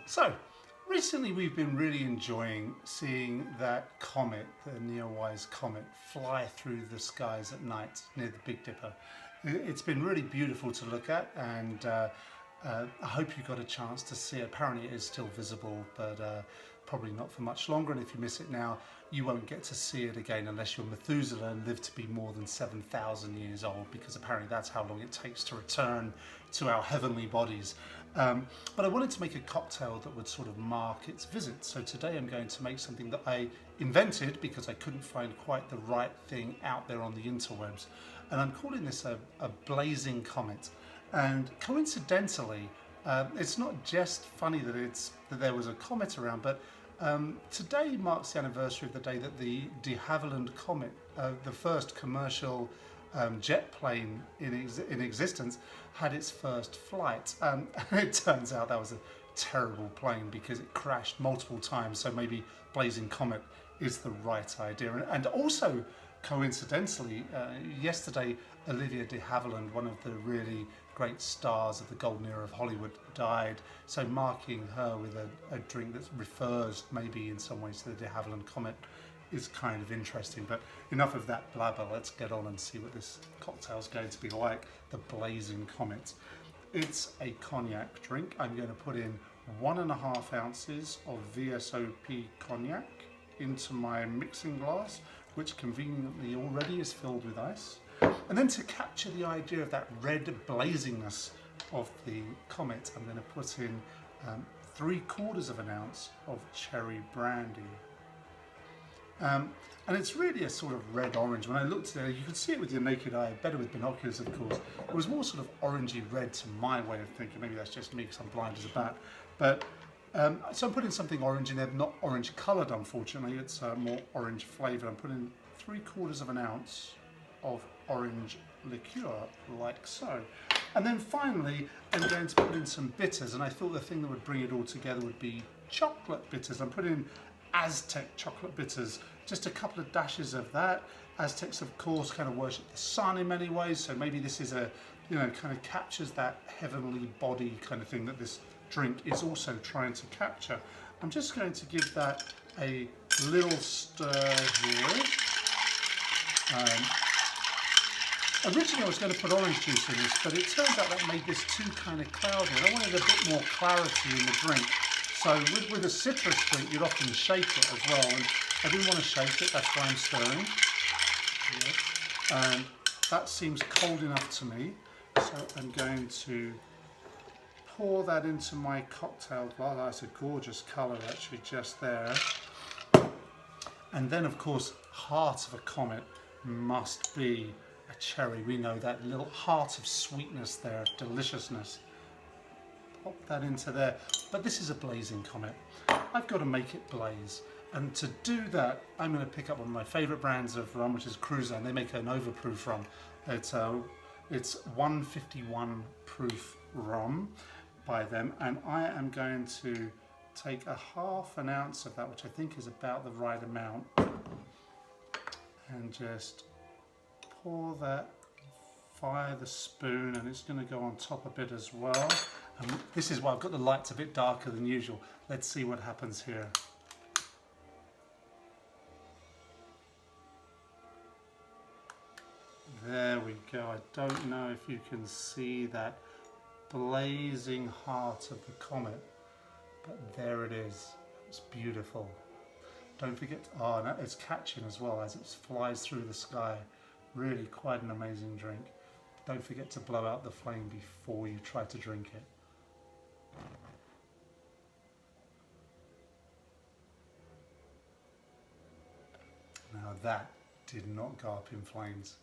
So, recently we've been really enjoying seeing that comet, the Neowise comet, fly through the skies at night near the Big Dipper. It's been really beautiful to look at, and I hope you got a chance to see it. Apparently it is still visible, but probably not for much longer, and if you miss it now, you won't get to see it again unless you're Methuselah and live to be more than 7,000 years old, because apparently that's how long it takes to return to our heavenly bodies. But I wanted to make a cocktail that would sort of mark its visit. So today I'm going to make something that I invented because I couldn't find quite the right thing out there on the interwebs. And I'm calling this a Blazing Comet. And coincidentally, it's not just funny that there was a comet around, but today marks the anniversary of the day that the de Havilland Comet, the first commercial jet plane in existence, had its first flight. And it turns out that was a terrible plane because it crashed multiple times, so maybe Blazing Comet is the right idea. And also, coincidentally, yesterday Olivia de Havilland, one of the really great stars of the golden era of Hollywood, died. So marking her with a drink that refers maybe in some ways to the de Havilland Comet is kind of interesting. But enough of that blabber, let's get on and see what this cocktail is going to be like. The Blazing Comet. It's a cognac drink. I'm going to put in 1.5 ounces of VSOP cognac into my mixing glass, which conveniently already is filled with ice. And then to capture the idea of that red blazingness of the comet, I'm going to put in 3/4 of an ounce of cherry brandy. And it's really a sort of red-orange. When I looked there, you could see it with your naked eye, better with binoculars of course. It was more sort of orangey red to my way of thinking. Maybe that's just me because I'm blind as a bat. But so I'm putting something orange in there, not orange coloured unfortunately, it's more orange flavoured. I'm putting 3/4 of an ounce of orange liqueur, like so. And then finally, I'm going to put in some bitters, and I thought the thing that would bring it all together would be chocolate bitters. I'm putting Aztec chocolate bitters, just a couple of dashes of that. Aztecs, of course, kind of worship the sun in many ways, so maybe this is kind of captures that heavenly body kind of thing that this drink is also trying to capture. I'm just going to give that a little stir here. Originally I was going to put orange juice in this, but it turns out that made this too kind of cloudy. I wanted a bit more clarity in the drink. So with a citrus drink, you'd often shake it as well, and I didn't want to shake it, that's why I'm stirring. Yes. And that seems cold enough to me, so I'm going to pour that into my cocktail glass. That's a gorgeous colour actually just there. And then of course, heart of a comet must be a cherry. We know that little heart of sweetness there, of deliciousness. Pop that into there. But this is a Blazing Comet. I've got to make it blaze. And to do that, I'm going to pick up one of my favourite brands of rum, which is Cruiser, and they make an overproof rum. It's 151 proof rum by them, and I am going to take 1/2 ounce of that, which I think is about the right amount, and just pour that via the spoon, and it's going to go on top a bit as well. And this is why I've got the lights a bit darker than usual. Let's see what happens here. There we go. I don't know if you can see that blazing heart of the comet, but there it is. It's beautiful. Don't forget, oh no, it's catching as well as it flies through the sky. Really quite an amazing drink. Don't forget to blow out the flame before you try to drink it. Now that did not go up in flames.